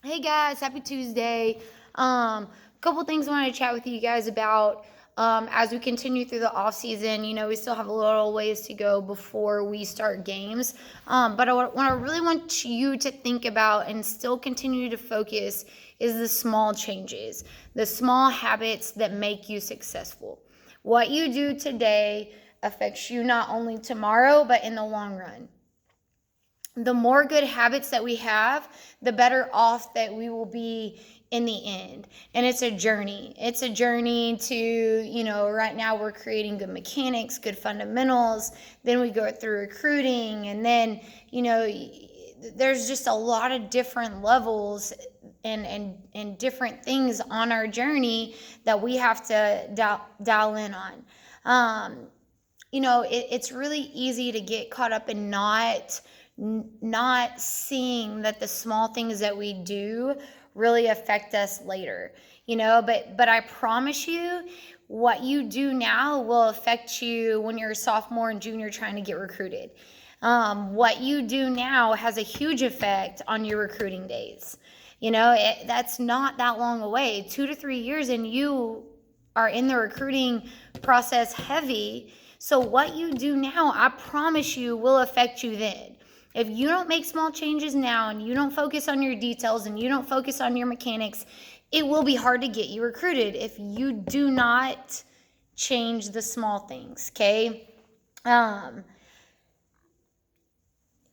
Hey guys, happy Tuesday. Couple things I wanted to chat with you guys about as we continue through the off season. We still have a little ways to go before we start games. But what I really want you to think about and still continue to focus is the small changes, the small habits that make you successful. What you do today affects you not only tomorrow, but in the long run. The more good habits that we have, the better off that we will be in the end. And it's a journey. It's a journey to, right now we're creating good mechanics, good fundamentals. Then we go through recruiting. And then, there's just a lot of different levels and different things on our journey that we have to dial in on. It's really easy to get caught up in not seeing that the small things that we do really affect us later, but I promise you what you do now will affect you when you're a sophomore and junior trying to get recruited. What you do now has a huge effect on your recruiting days. That's not that long away. 2 to 3 years and you are in the recruiting process heavy. So what you do now, I promise you, will affect you then. If you don't make small changes now and you don't focus on your details and you don't focus on your mechanics, it will be hard to get you recruited if you do not change the small things, okay?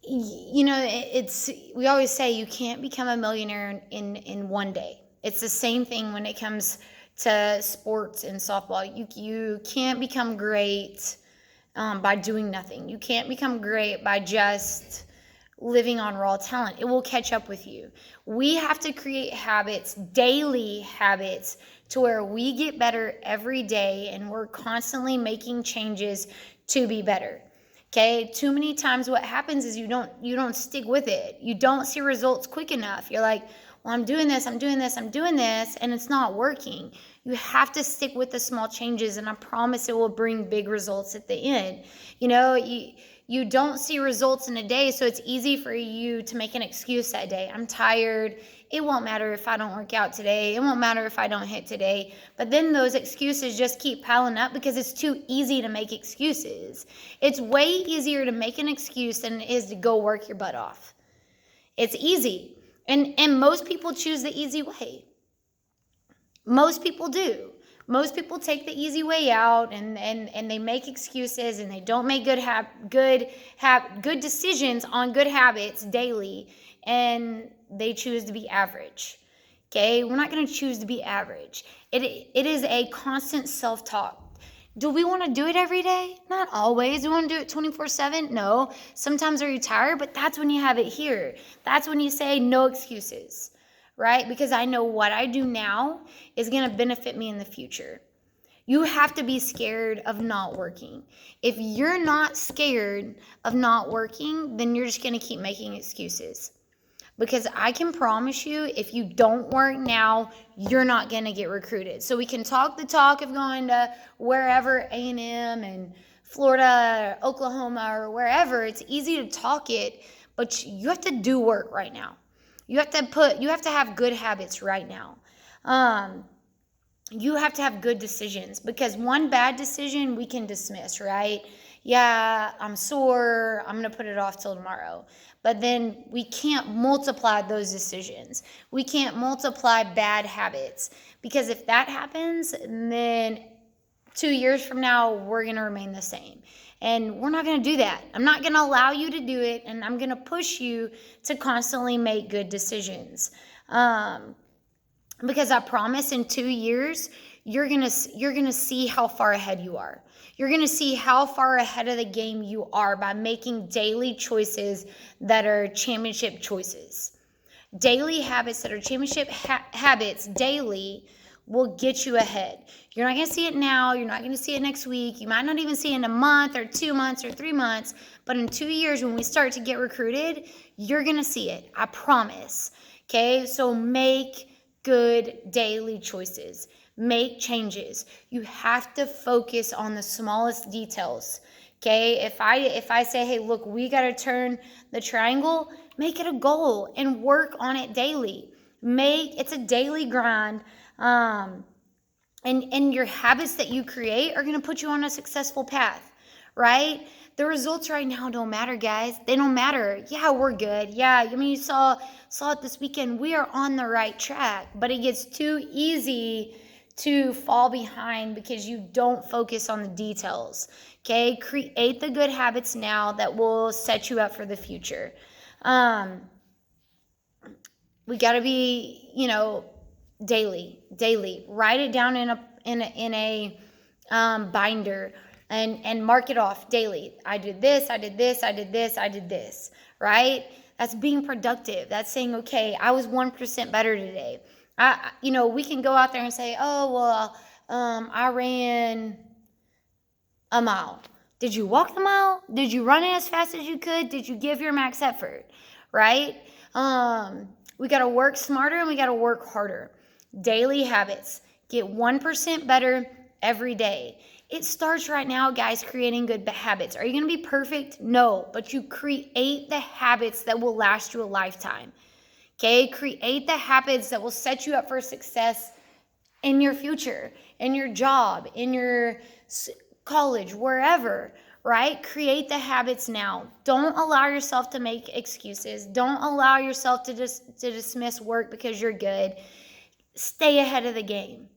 It's we always say you can't become a millionaire in one day. It's the same thing when it comes to sports and softball. You can't become great by doing nothing. You can't become great by just living on raw talent. It will catch up with you. We have to create habits, daily habits, to where we get better every day and we're constantly making changes to be better. Okay, too many times what happens is you don't stick with it. You don't see results quick enough. You're like, well, I'm doing this, I'm doing this, I'm doing this, and it's not working. You have to stick with the small changes, and I promise it will bring big results at the end. You don't see results in a day, so it's easy for you to make an excuse that day. I'm tired. It won't matter if I don't work out today. It won't matter if I don't hit today. But then those excuses just keep piling up because it's too easy to make excuses. It's way easier to make an excuse than it is to go work your butt off. It's easy. And most people choose the easy way. Most people do. Most people take the easy way out and they make excuses and they don't make good decisions on good habits daily, and they choose to be average. Okay? We're not going to choose to be average. It is a constant self-talk. Do we want to do it every day? Not always. Do we want to do it 24/7? No. Sometimes are you tired? But that's when you have it here. That's when you say no excuses, right? Because I know what I do now is going to benefit me in the future. You have to be scared of not working. If you're not scared of not working, then you're just going to keep making excuses. Because I can promise you, if you don't work now, you're not going to get recruited. So we can talk the talk of going to wherever, A&M and Florida, or Oklahoma, or wherever. It's easy to talk it, but you have to do work right now. You have to have good habits right now. You have to have good decisions, because one bad decision we can dismiss, right? Yeah, I'm sore, I'm going to put it off till tomorrow. But then we can't multiply those decisions. We can't multiply bad habits, because if that happens, then 2 years from now, we're going to remain the same. And we're not going to do that. I'm not going to allow you to do it, and I'm going to push you to constantly make good decisions. Because I promise in 2 years, you're gonna see how far ahead you are. You're gonna see how far ahead of the game you are by making daily choices that are championship choices. Daily habits that are championship habits daily will get you ahead. You're not going to see it now. You're not going to see it next week. You might not even see it in a month or 2 months or 3 months. But in 2 years, when we start to get recruited, you're going to see it. I promise. Okay? So make good daily choices. Make changes. You have to focus on the smallest details. Okay? If I say, hey, look, we got to turn the triangle, make it a goal and work on it daily. It's a daily grind. And your habits that you create are going to put you on a successful path, right? The results right now don't matter, guys. They don't matter. Yeah, we're good. Yeah, I mean, you saw it this weekend. We are on the right track, but it gets too easy to fall behind because you don't focus on the details. Okay, create the good habits now that will set you up for the future. We got to be, daily. Write it down in a binder and mark it off daily. I did this, I did this, I did this, I did this, right? That's being productive. That's saying, okay, I was 1% better today. We can go out there and say, oh, well, I ran a mile. Did you walk the mile? Did you run it as fast as you could? Did you give your max effort? Right? We got to work smarter and we got to work harder. Daily habits. Get 1% better every day. It starts right now, guys, creating good habits. Are you going to be perfect? No, but you create the habits that will last you a lifetime. Okay? Create the habits that will set you up for success in your future, in your job, in your college, wherever, right? Create the habits now. Don't allow yourself to make excuses. Don't allow yourself to dismiss work because you're good. Stay ahead of the game.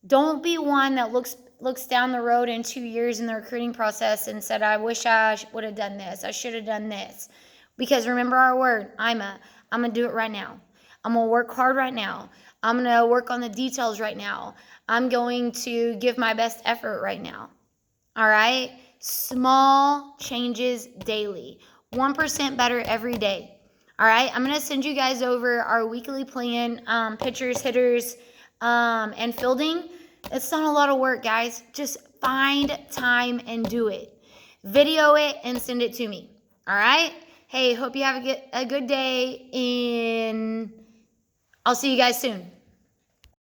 Don't be one that looks down the road in 2 years in the recruiting process and said, I wish I would have done this. I should have done this. Because remember our word, I'm going to do it right now. I'm going to work hard right now. I'm going to work on the details right now. I'm going to give my best effort right now. All right? Small changes daily. 1% better every day. All right? I'm going to send you guys over our weekly plan, pitchers, hitters, and fielding. It's not a lot of work, guys. Just find time and do it. Video it and send it to me. All right? Hey, hope you have a good day, and I'll see you guys soon.